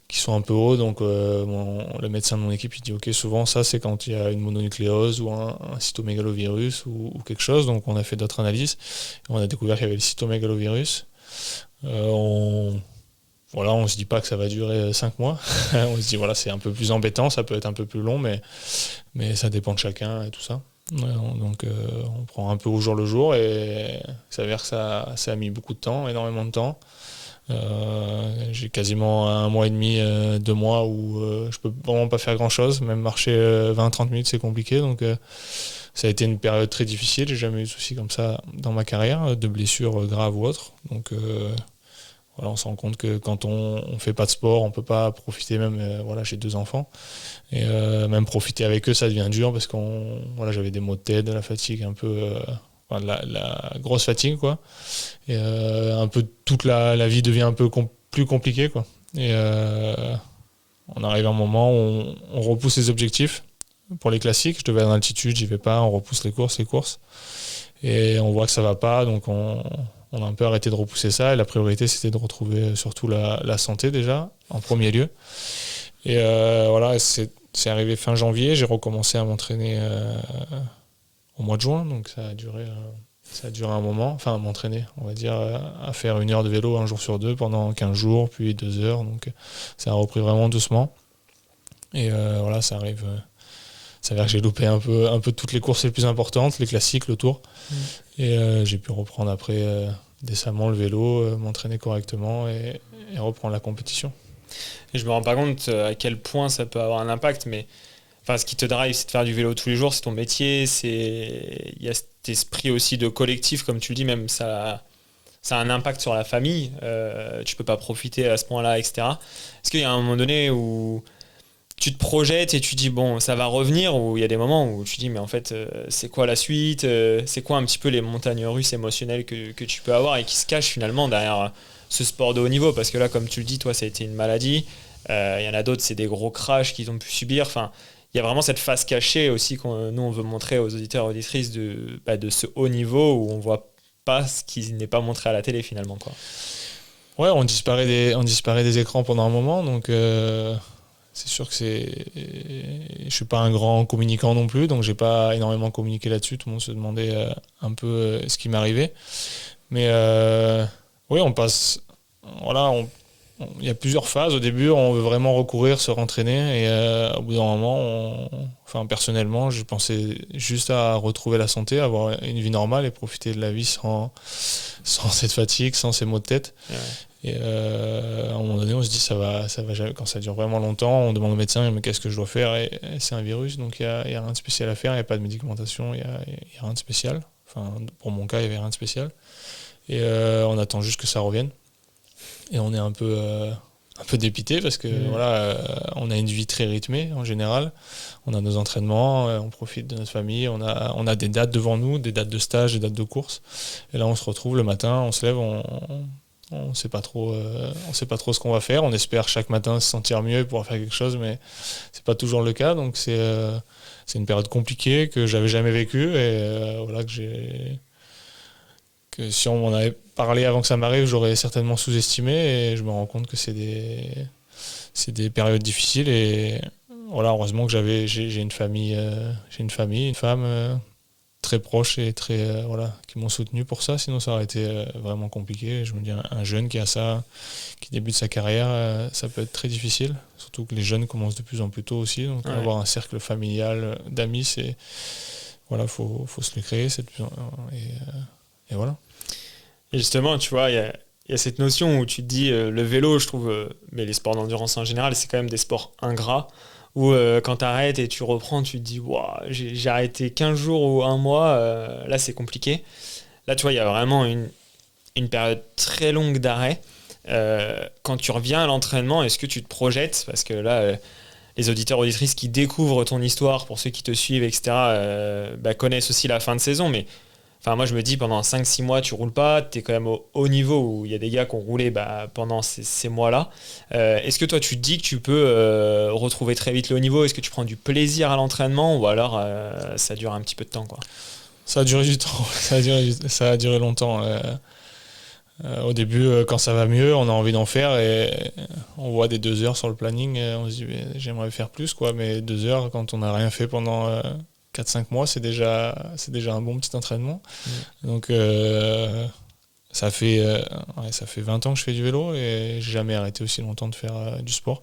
qui sont un peu hauts, donc le médecin de mon équipe il dit ok, souvent ça c'est quand il y a une mononucléose ou un cytomégalovirus ou quelque chose. Donc on a fait d'autres analyses et on a découvert qu'il y avait le cytomégalovirus. On se dit pas que ça va durer 5 mois. On se dit voilà, c'est un peu plus embêtant, ça peut être un peu plus long, mais ça dépend de chacun et tout ça. Donc on prend un peu au jour le jour et il s'avère que ça a mis beaucoup de temps, énormément de temps. J'ai quasiment 1 mois et demi, 2 mois où je peux vraiment pas faire grand chose, même marcher 20-30 minutes c'est compliqué. Donc ça a été une période très difficile, j'ai jamais eu de soucis comme ça dans ma carrière, de blessures graves ou autres. Donc on se rend compte que quand on fait pas de sport, on peut pas profiter même. J'ai 2 enfants et même profiter avec eux, ça devient dur parce j'avais des maux de tête, de la fatigue, un peu la grosse fatigue, quoi. Et un peu toute la vie devient un peu plus compliquée, quoi. Et on arrive à un moment où on repousse les objectifs pour les classiques. Je devais aller en altitude, j'y vais pas. On repousse les courses, et on voit que ça va pas, donc on a un peu arrêté de repousser ça, et la priorité c'était de retrouver surtout la santé déjà, en premier lieu. Et c'est arrivé fin janvier, j'ai recommencé à m'entraîner au mois de juin, donc ça a duré un moment, enfin à m'entraîner, on va dire, à faire 1 heure de vélo un jour sur 2 pendant 15 jours, puis 2 heures, donc ça a repris vraiment doucement. Et ça arrive... Ça veut dire que j'ai loupé un peu toutes les courses les plus importantes, les classiques, le Tour. Et j'ai pu reprendre après décemment le vélo, m'entraîner correctement et reprendre la compétition. Et je me rends pas compte à quel point ça peut avoir un impact, mais enfin, ce qui te drive, c'est de faire du vélo tous les jours, c'est ton métier, il y a cet esprit aussi de collectif, comme tu le dis, même ça a un impact sur la famille, tu peux pas profiter à ce point-là, etc. Est-ce qu'il y a un moment donné où tu te projettes et tu dis bon ça va revenir, ou il y a des moments où tu dis mais en fait c'est quoi la suite, c'est quoi un petit peu les montagnes russes émotionnelles que tu peux avoir et qui se cachent finalement derrière ce sport de haut niveau, parce que là comme tu le dis toi ça a été une maladie, il y en a d'autres c'est des gros crashs qu'ils ont pu subir, enfin il y a vraiment cette face cachée aussi qu'on nous on veut montrer aux auditeurs et auditrices de ce haut niveau où on voit pas ce qui n'est pas montré à la télé finalement quoi. Ouais, on disparaît des écrans pendant un moment, donc c'est sûr que je suis pas un grand communicant non plus, donc j'ai pas énormément communiqué là-dessus. Tout le monde se demandait un peu ce qui m'arrivait. Mais oui, on passe. Voilà, il y a plusieurs phases. Au début, on veut vraiment recourir, se rentraîner, et au bout d'un moment, enfin personnellement, je pensais juste à retrouver la santé, avoir une vie normale et profiter de la vie sans cette fatigue, sans ces maux de tête. Ouais. Et à un moment donné, on se dit ça va jamais. Quand ça dure vraiment longtemps, on demande au médecin mais qu'est-ce que je dois faire, et c'est un virus, donc il y a rien de spécial à faire, il n'y a pas de médicamentation, il y a rien de spécial. Enfin, pour mon cas, il n'y avait rien de spécial. Et on attend juste que ça revienne. Et on est un peu dépité parce que voilà, on a une vie très rythmée en général. On a nos entraînements, on profite de notre famille, on a des dates devant nous, des dates de stage, des dates de course. Et là, on se retrouve le matin, on se lève, on sait pas trop ce qu'on va faire. On espère chaque matin se sentir mieux et pouvoir faire quelque chose, mais c'est pas toujours le cas. Donc c'est une période compliquée que j'avais jamais vécue, et voilà que si on m'en avait parlé avant que ça m'arrive, j'aurais certainement sous-estimé, et je me rends compte que c'est des périodes difficiles. Et voilà, heureusement que j'ai une famille, une femme très proche et très voilà, qui m'ont soutenu pour ça, sinon ça aurait été vraiment compliqué. Je me dis, un jeune qui a ça, qui débute sa carrière, ça peut être très difficile, surtout que les jeunes commencent de plus en plus tôt aussi, donc avoir un cercle familial d'amis, c'est voilà, faut se le créer, et voilà. Et justement, tu vois, il y a cette notion où tu te dis, le vélo, je trouve, mais les sports d'endurance en général, c'est quand même des sports ingrats, où quand tu arrêtes et tu reprends, tu te dis, wow, j'ai arrêté 15 jours ou un mois, là c'est compliqué. Là, tu vois, il y a vraiment une période très longue d'arrêt. Quand tu reviens à l'entraînement, est-ce que tu te projettes? Parce que là, les auditeurs, auditrices qui découvrent ton histoire, pour ceux qui te suivent, etc., connaissent aussi la fin de saison, mais enfin, moi, je me dis, pendant 5-6 mois, tu roules pas, tu es quand même au haut niveau, où il y a des gars qui ont roulé pendant ces mois-là. Est-ce que toi, tu te dis que tu peux retrouver très vite le haut niveau? Est-ce que tu prends du plaisir à l'entraînement, ou alors ça dure un petit peu de temps, quoi? Ça a duré du temps, ça a duré longtemps. Au début, quand ça va mieux, on a envie d'en faire, et on voit des 2 heures sur le planning, et on se dit, j'aimerais faire plus, quoi. Mais 2 heures, quand on n'a rien fait pendant 4-5 mois, c'est déjà un bon petit entraînement. Donc ça fait 20 ans que je fais du vélo, et j'ai jamais arrêté aussi longtemps de faire du sport.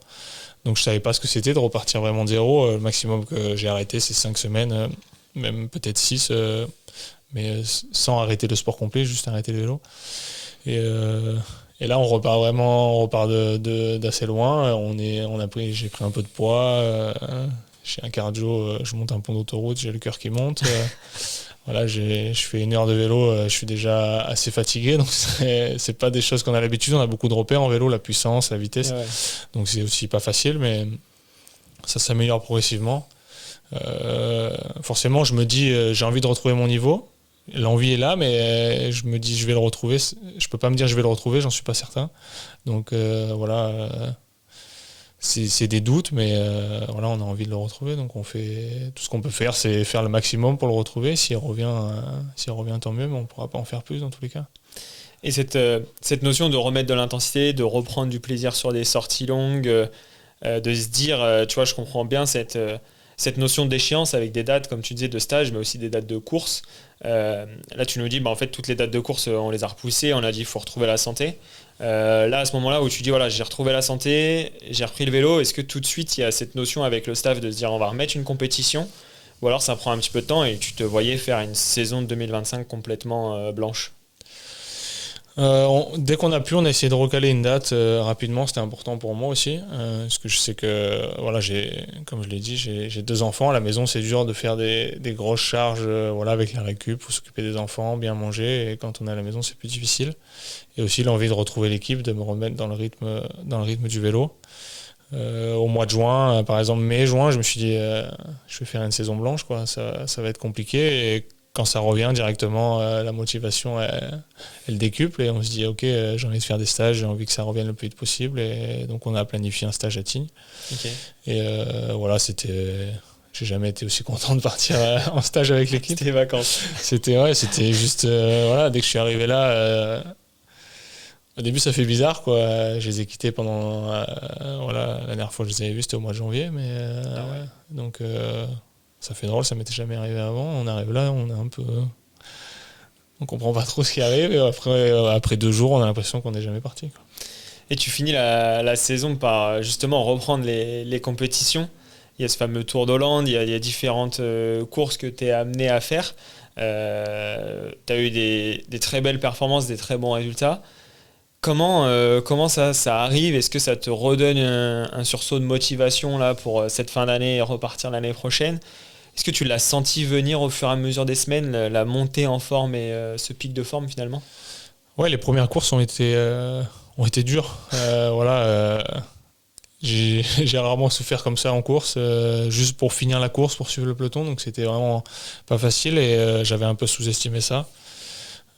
Donc je savais pas ce que c'était de repartir vraiment de zéro. Le maximum que j'ai arrêté, c'est 5 semaines, même peut-être 6, mais sans arrêter le sport complet, juste arrêter le vélo. Et là, on repart d'assez loin. J'ai pris un peu de poids. J'ai un cardio, je monte un pont d'autoroute, j'ai le cœur qui monte. Voilà, je fais 1 heure de vélo, je suis déjà assez fatigué. Donc c'est pas des choses qu'on a l'habitude. On a beaucoup de repères en vélo, la puissance, la vitesse. Ouais. Donc c'est aussi pas facile, mais ça s'améliore progressivement. Forcément, je me dis, j'ai envie de retrouver mon niveau. L'envie est là, mais je me dis, je vais le retrouver. Je peux pas me dire, je vais le retrouver, j'en suis pas certain. Donc voilà. C'est des doutes, mais voilà, on a envie de le retrouver, donc on fait tout ce qu'on peut faire, c'est faire le maximum pour le retrouver. S'il revient, tant mieux, mais on ne pourra pas en faire plus dans tous les cas. Et cette notion de remettre de l'intensité, de reprendre du plaisir sur des sorties longues, de se dire, tu vois, je comprends bien cette notion d'échéance avec des dates, comme tu disais, de stage, mais aussi des dates de course. Là, tu nous dis, en fait, toutes les dates de course, on les a repoussées, on a dit, il faut retrouver la santé. Là, à ce moment-là où tu dis, voilà, j'ai retrouvé la santé, j'ai repris le vélo, est-ce que tout de suite, il y a cette notion avec le staff de se dire, on va remettre une compétition, ou alors ça prend un petit peu de temps et tu te voyais faire une saison de 2025 complètement blanche? Dès qu'on a pu, on a essayé de recaler une date rapidement. C'était important pour moi aussi, parce que je sais que, voilà, comme je l'ai dit, j'ai 2 enfants. À la maison, c'est dur de faire des grosses charges, voilà, avec la récup, faut s'occuper des enfants, bien manger. Et quand on est à la maison, c'est plus difficile. Et aussi l'envie de retrouver l'équipe, de me remettre dans le rythme du vélo. Au mois de juin, par exemple mai-juin, je me suis dit, je vais faire une saison blanche, quoi. Ça va être compliqué. Et quand ça revient directement, la motivation, elle décuple et on se dit, ok, j'ai envie de faire des stages, j'ai envie que ça revienne le plus vite possible. Et donc on a planifié un stage à Tignes. Ok. Et voilà, j'ai jamais été aussi content de partir en stage avec l'équipe. C'était les vacances. C'était juste, voilà, dès que je suis arrivé là. Au début, ça fait bizarre, quoi. Je les ai quittés pendant. Voilà, la dernière fois que je les avais vus, c'était au mois de janvier. Mais, donc, ça fait drôle, ça m'était jamais arrivé avant. On arrive là, on est un peu. On comprend pas trop ce qui arrive. Et après 2 jours, on a l'impression qu'on n'est jamais parti, quoi. Et tu finis la saison par justement reprendre les compétitions. Il y a ce fameux Tour d'Hollande, il y a différentes courses que tu es amené à faire. Tu as eu des très belles performances, des très bons résultats. Comment ça arrive? Est-ce que ça te redonne un sursaut de motivation là, pour cette fin d'année et repartir l'année prochaine? Est-ce que tu l'as senti venir au fur et à mesure des semaines, la montée en forme et ce pic de forme finalement? Ouais, les premières courses ont été dures. Voilà, j'ai rarement souffert comme ça en course, juste pour finir la course, pour suivre le peloton. Donc c'était vraiment pas facile et j'avais un peu sous-estimé ça.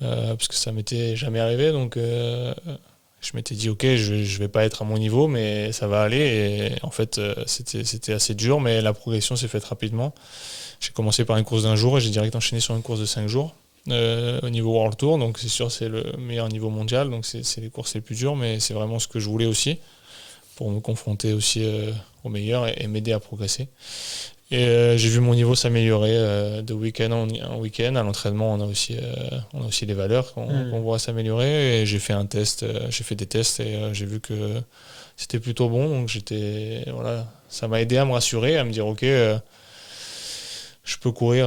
Parce que ça m'était jamais arrivé, donc je m'étais dit ok, je vais pas être à mon niveau, mais ça va aller. Et en fait, c'était assez dur, mais la progression s'est faite rapidement. J'ai commencé par une course d'1 jour et j'ai direct enchaîné sur une course de 5 jours au niveau World Tour, donc c'est sûr c'est le meilleur niveau mondial, donc c'est les courses les plus dures, mais c'est vraiment ce que je voulais aussi pour me confronter aussi au meilleur et m'aider à progresser. Et j'ai vu mon niveau s'améliorer de week-end en week-end. À l'entraînement, on a aussi les valeurs qu'on voit s'améliorer. Et j'ai fait j'ai fait des tests et j'ai vu que c'était plutôt bon. Donc voilà, ça m'a aidé à me rassurer, à me dire ok, je peux courir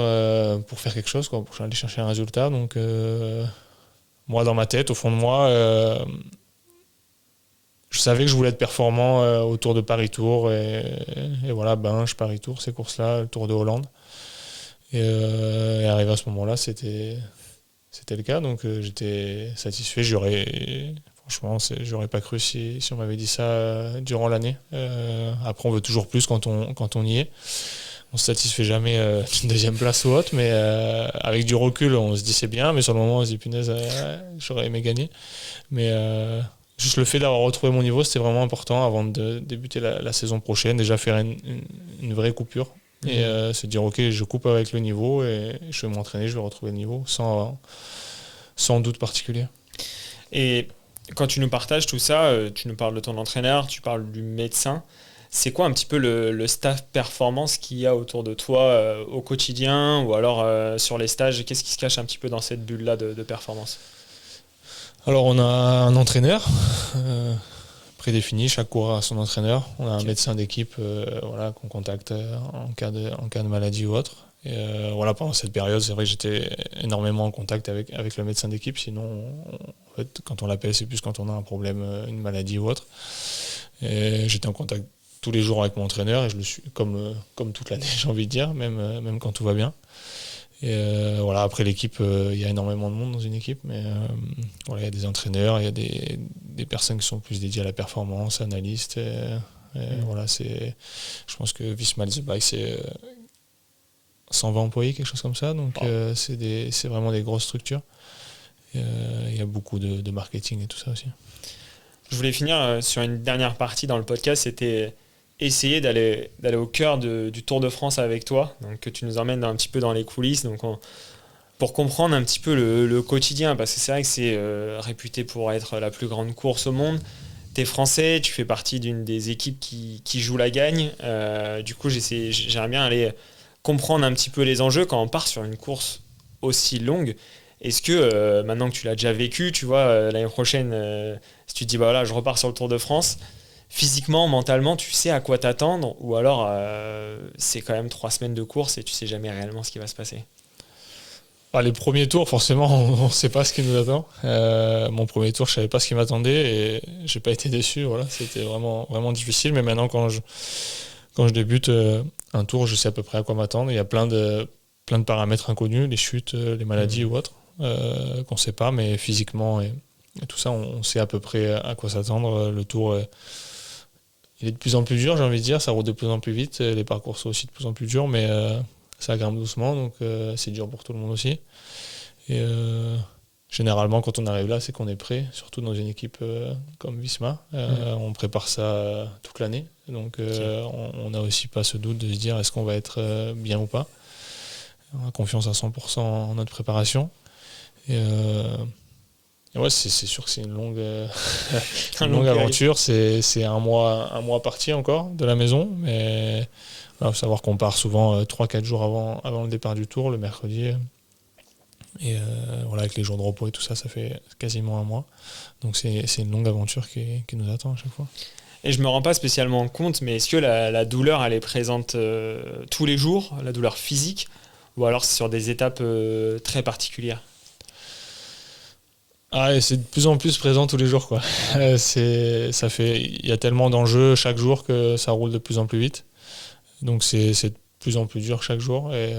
pour faire quelque chose, quoi, pour aller chercher un résultat. Donc moi, dans ma tête, au fond de moi, je savais que je voulais être performant autour de Paris-Tour et voilà, Binche, Paris-Tour, ces courses-là, le Tour de Hollande. Et arrivé à ce moment-là, c'était le cas, donc j'étais satisfait. Franchement, j'aurais pas cru si on m'avait dit ça durant l'année. Après, on veut toujours plus quand on y est. On se satisfait jamais d'une 2e place ou autre, mais avec du recul, on se dit c'est bien, mais sur le moment, on se dit punaise, j'aurais aimé gagner. Mais juste le fait d'avoir retrouvé mon niveau, c'était vraiment important avant de débuter la saison prochaine. Déjà faire une vraie coupure et se dire ok, je coupe avec le niveau et je vais m'entraîner, je vais retrouver le niveau sans doute particulier. Et quand tu nous partages tout ça, tu nous parles de ton entraîneur, tu parles du médecin. C'est quoi un petit peu le staff performance qu'il y a autour de toi au quotidien ou alors sur les stages? Qu'est-ce qui se cache un petit peu dans cette bulle-là de performance? Alors on a un entraîneur prédéfini, chaque coureur a son entraîneur. On a un médecin d'équipe voilà, qu'on contacte en cas de maladie ou autre. Et voilà, pendant cette période, c'est vrai que j'étais énormément en contact avec le médecin d'équipe. Sinon, en fait, quand on l'appelle, c'est plus quand on a un problème, une maladie ou autre. Et j'étais en contact tous les jours avec mon entraîneur et je le suis comme toute l'année, j'ai envie de dire, même quand tout va bien. Et voilà, après l'équipe, il y a énormément de monde dans une équipe, mais voilà, il y a des entraîneurs, il y a des personnes qui sont plus dédiées à la performance, analystes. Voilà, je pense que Visma Lease Bike, c'est 120 employés, quelque chose comme ça. Donc c'est vraiment des grosses structures. Il y a beaucoup de marketing et tout ça aussi. Je voulais finir sur une dernière partie dans le podcast, c'était essayer d'aller au cœur du Tour de France avec toi, donc que tu nous emmènes un petit peu dans les coulisses, donc pour comprendre un petit peu le quotidien, parce que c'est vrai que c'est réputé pour être la plus grande course au monde. T'es français, tu fais partie d'une des équipes qui joue la gagne. Du coup, j'aimerais bien aller comprendre un petit peu les enjeux quand on part sur une course aussi longue. Est-ce que maintenant que tu l'as déjà vécu, tu vois, l'année prochaine, si tu te dis bah voilà, je repars sur le Tour de France, physiquement, mentalement, tu sais à quoi t'attendre, ou alors c'est quand même 3 semaines de course et tu sais jamais réellement ce qui va se passer? Les premiers tours, forcément, on ne sait pas ce qui nous attend. Mon premier tour, je ne savais pas ce qui m'attendait et je n'ai pas été déçu. Voilà. C'était vraiment, vraiment difficile. Mais maintenant, quand je débute un tour, je sais à peu près à quoi m'attendre. Il y a plein de paramètres inconnus, les chutes, les maladies ou autres, qu'on ne sait pas. Mais physiquement et tout ça, on sait à peu près à quoi s'attendre. Le tour, il est de plus en plus dur, j'ai envie de dire. Ça roule de plus en plus vite. Les parcours sont aussi de plus en plus durs. Mais ça grimpe doucement, donc c'est dur pour tout le monde aussi. Et généralement, quand on arrive là, c'est qu'on est prêt, surtout dans une équipe comme Visma. On prépare ça toute l'année, donc on n'a aussi pas ce doute de se dire est-ce qu'on va être bien ou pas. On a confiance à 100% en notre préparation. Et ouais, c'est sûr que c'est une longue, longue aventure. C'est un mois parti encore de la maison, mais il faut savoir qu'on part souvent 3-4 jours avant le départ du tour, le mercredi. Et voilà, avec les jours de repos et tout ça, ça fait quasiment un mois. Donc c'est une longue aventure qui nous attend à chaque fois. Et je me rends pas spécialement compte, mais est-ce que la douleur, elle est présente tous les jours, la douleur physique, ou alors c'est sur des étapes très particulières? Et c'est de plus en plus présent tous les jours, quoi. Il y a tellement d'enjeux chaque jour que ça roule de plus en plus vite. Donc c'est de plus en plus dur chaque jour. Et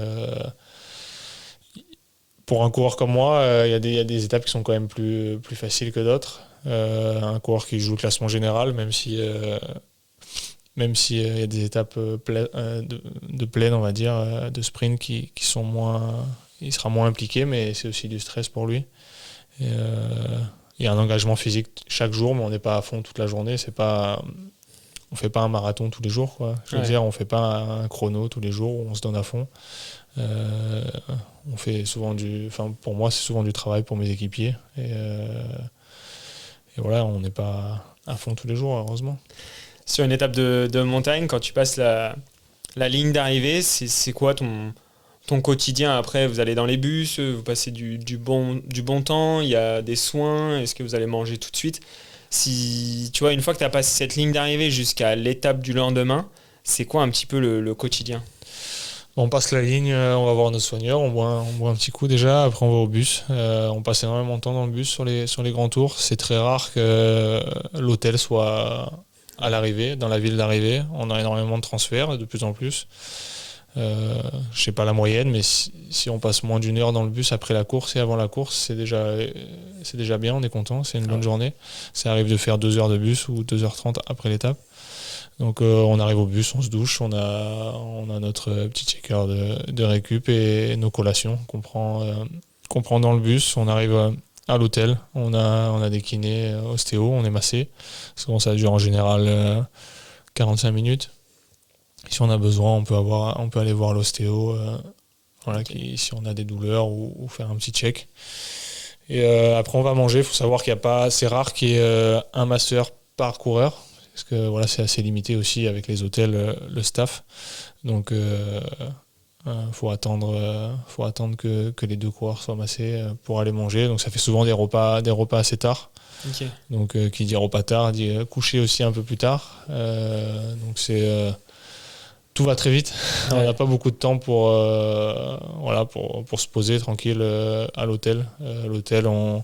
pour un coureur comme moi, il y a des étapes qui sont quand même plus faciles que d'autres. Un coureur qui joue le classement général, même si il y a des étapes de plaine, on va dire, de sprint qui sont moins... Il sera moins impliqué, mais c'est aussi du stress pour lui. Et, il y a un engagement physique chaque jour, mais on n'est pas à fond toute la journée. On fait pas un marathon tous les jours, quoi. Je veux dire, on fait pas un chrono tous les jours où on se donne à fond. On fait souvent pour moi, c'est souvent du travail pour mes équipiers. Et voilà, on n'est pas à fond tous les jours, heureusement. Sur une étape de montagne, quand tu passes la ligne d'arrivée, c'est quoi ton quotidien? Après, vous allez dans les bus, vous passez du bon temps, il y a des soins, est-ce que vous allez manger tout de suite? Si tu vois, une fois que tu as passé cette ligne d'arrivée jusqu'à l'étape du lendemain, c'est quoi un petit peu le quotidien? On passe la ligne, on va voir notre soigneur, on boit un petit coup déjà, après on va au bus. On passe énormément de temps dans le bus sur les grands tours. C'est très rare que l'hôtel soit à l'arrivée, dans la ville d'arrivée. On a énormément de transferts, de plus en plus. Je sais pas la moyenne, mais si on passe moins d'une heure dans le bus après la course et avant la course, c'est déjà bien, on est content, c'est une bonne journée. Ça arrive de faire 2 heures de bus ou 2h30 après l'étape. Donc on arrive au bus, on se douche, on a notre petit checker de récup et nos collations qu'on prend dans le bus. On arrive à l'hôtel, on a des kinés, ostéo, on est massé. Souvent ça dure en général 45 minutes. Si on a besoin, on peut aller voir l'ostéo, si on a des douleurs ou faire un petit check. Et après, on va manger. Il faut savoir c'est rare qu'il y ait un masseur par coureur, parce que voilà, c'est assez limité aussi avec les hôtels, le staff. Donc, faut attendre que les 2 coureurs soient massés pour aller manger. Donc, ça fait souvent des repas assez tard. Okay. Donc, qui dit repas tard dit coucher aussi un peu plus tard. Donc, tout va très vite. Ouais. On n'a pas beaucoup de temps pour se poser tranquille à l'hôtel. L'hôtel, on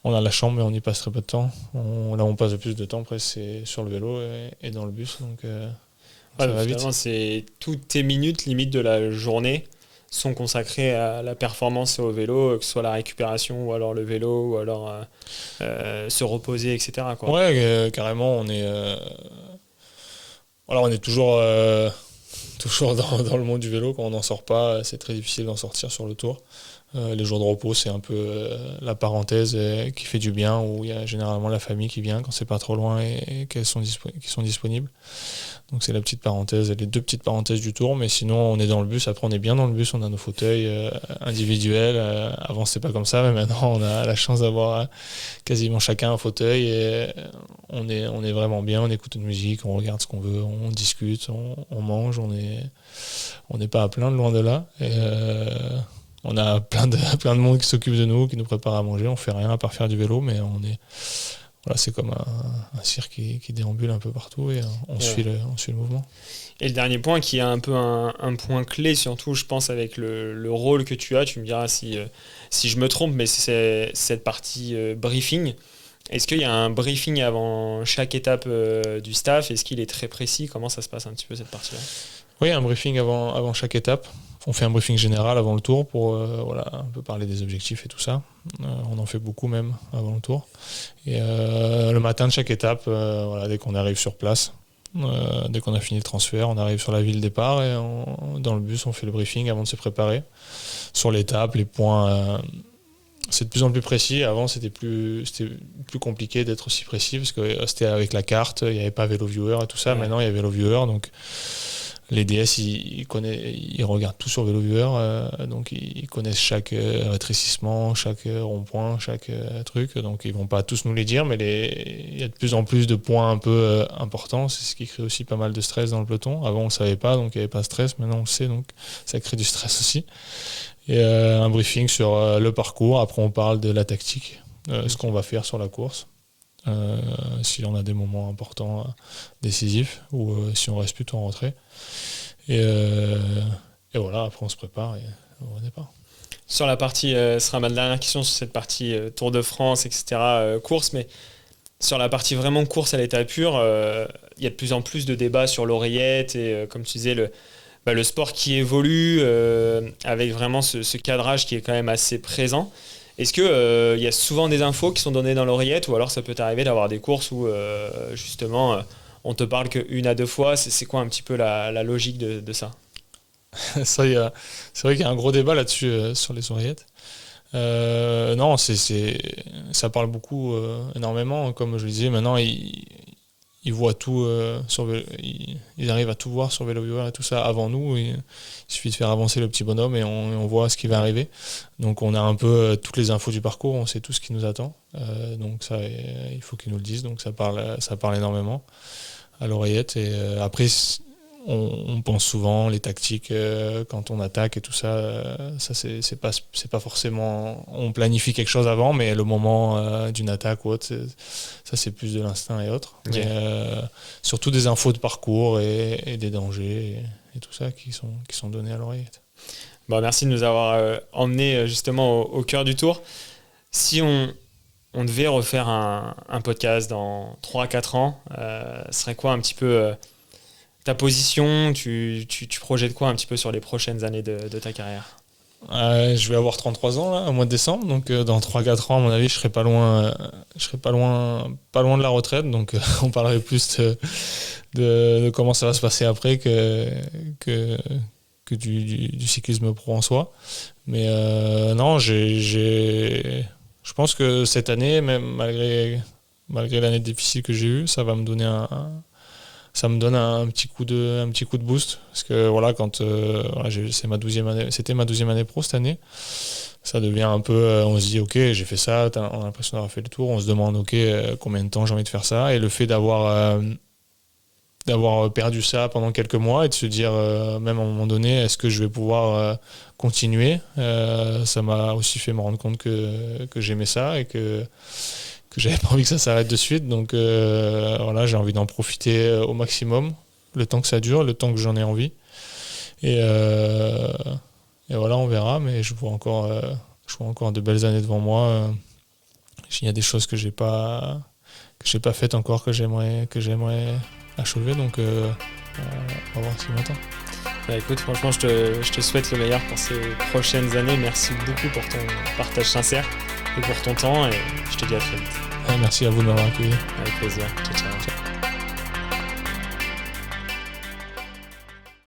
a la chambre, mais on y passe très peu de temps. Là, on passe le plus de temps, après, c'est sur le vélo et dans le bus. Donc, ça va vite. C'est toutes tes minutes limite de la journée sont consacrées à la performance et au vélo, que ce soit la récupération ou alors le vélo ou alors se reposer, etc. quoi. Ouais, carrément, on est toujours dans le monde du vélo. Quand on n'en sort pas, c'est très difficile d'en sortir sur le tour. Les jours de repos, c'est un peu la parenthèse qui fait du bien, où il y a généralement la famille qui vient quand c'est pas trop loin et qui sont disponibles. Donc c'est la petite parenthèse, les 2 petites parenthèses du tour, mais sinon on est dans le bus. Après on est bien dans le bus, on a nos fauteuils individuels. Avant c'était pas comme ça, mais maintenant on a la chance d'avoir quasiment chacun un fauteuil et on est vraiment bien. On écoute une musique, on regarde ce qu'on veut, on discute, on mange, on n'est pas à plaindre, loin de là. Et, on a plein de monde qui s'occupe de nous, qui nous prépare à manger. On fait rien à part faire du vélo, mais voilà, c'est comme un cirque qui déambule un peu partout et on suit le mouvement. Et le dernier point qui est un peu un point clé, surtout je pense avec le rôle que tu as, tu me diras si je me trompe, mais c'est cette partie briefing. Est-ce qu'il y a un briefing avant chaque étape du staff? Est-ce qu'il est très précis? Comment ça se passe un petit peu cette partie-là? Oui, un briefing avant chaque étape. On fait un briefing général avant le tour pour un peu parler des objectifs et tout ça. On en fait beaucoup même avant le tour. Et le matin de chaque étape, dès qu'on arrive sur place, dès qu'on a fini le transfert, on arrive sur la ville départ et dans le bus, on fait le briefing avant de se préparer. Sur l'étape, les points... c'est de plus en plus précis. Avant, c'était plus compliqué d'être aussi précis parce que c'était avec la carte, il n'y avait pas VeloViewer et tout ça. Ouais. Maintenant, il y a VeloViewer, donc les DS, ils regardent tout sur VeloViewer, donc ils connaissent chaque rétrécissement, chaque rond-point, chaque truc. Donc ils vont pas tous nous les dire, mais il y a de plus en plus de points un peu importants. C'est ce qui crée aussi pas mal de stress dans le peloton. Avant, on le savait pas, donc il n'y avait pas de stress. Maintenant, on le sait, donc ça crée du stress aussi. Et un briefing sur le parcours. Après, on parle de la tactique, ce qu'on va faire sur la course. Si on a des moments importants, décisifs, ou si on reste plutôt en retrait. Et voilà, après on se prépare et on départ. Sur la partie, ce sera ma dernière question sur cette partie Tour de France, etc., course, mais sur la partie vraiment course à l'état pur, il y a de plus en plus de débats sur l'oreillette et comme tu disais, le sport qui évolue avec vraiment ce cadrage qui est quand même assez présent. Est-ce qu'il y a souvent des infos qui sont données dans l'oreillette ou alors ça peut t'arriver d'avoir des courses où justement on te parle qu'une à deux fois? C'est quoi un petit peu la logique de ça? C'est vrai qu'il y a un gros débat là-dessus sur les oreillettes. Non, ça parle beaucoup, énormément. Comme je le disais, maintenant ils voient tout ils arrivent à tout voir sur VeloViewer et tout ça avant nous. Il suffit de faire avancer le petit bonhomme et on voit ce qui va arriver. Donc on a un peu toutes les infos du parcours, on sait tout ce qui nous attend. Donc ça, il faut qu'ils nous le disent. Donc ça parle énormément à l'oreillette. Et après, on pense souvent les tactiques quand on attaque et tout ça. Ça c'est pas forcément. On planifie quelque chose avant, mais le moment d'une attaque ou autre, ça c'est plus de l'instinct et autres. Okay. Mais surtout des infos de parcours et des dangers et tout ça qui sont donnés à l'oreillette. Bon, merci de nous avoir emmenés justement au cœur du tour. Si on devait refaire un podcast dans 3-4 ans, ce serait quoi un petit peu ta position? Tu projettes quoi un petit peu sur les prochaines années de ta carrière? Je vais avoir 33 ans là, au mois de décembre, donc dans 3-4 ans, à mon avis, je serai pas loin de la retraite, donc on parlerait plus de comment ça va se passer après que du cyclisme pro en soi. Mais non, je pense que cette année, même malgré l'année difficile que j'ai eue, ça va me donner ça me donne un petit coup de boost parce que voilà, c'était ma 12e année pro cette année. Ça devient un peu, on se dit ok, j'ai fait ça, on a l'impression d'avoir fait le tour, on se demande ok, combien de temps j'ai envie de faire ça, et le fait d'avoir perdu ça pendant quelques mois et de se dire même à un moment donné, est-ce que je vais pouvoir continuer, ça m'a aussi fait me rendre compte que j'aimais ça et que j'avais pas envie que ça s'arrête de suite. Donc voilà, j'ai envie d'en profiter au maximum, le temps que ça dure, le temps que j'en ai envie. Et voilà, on verra, mais je vois encore de belles années devant moi. Il y a des choses que j'ai pas faites encore, que j'aimerais achever, donc on va voir ce qui m'attend. Bah écoute, franchement, je te souhaite le meilleur pour ces prochaines années. Merci beaucoup pour ton partage sincère et pour ton temps, et je te dis à très vite. Merci à vous de m'avoir accueilli. Avec plaisir. Ciao, ciao.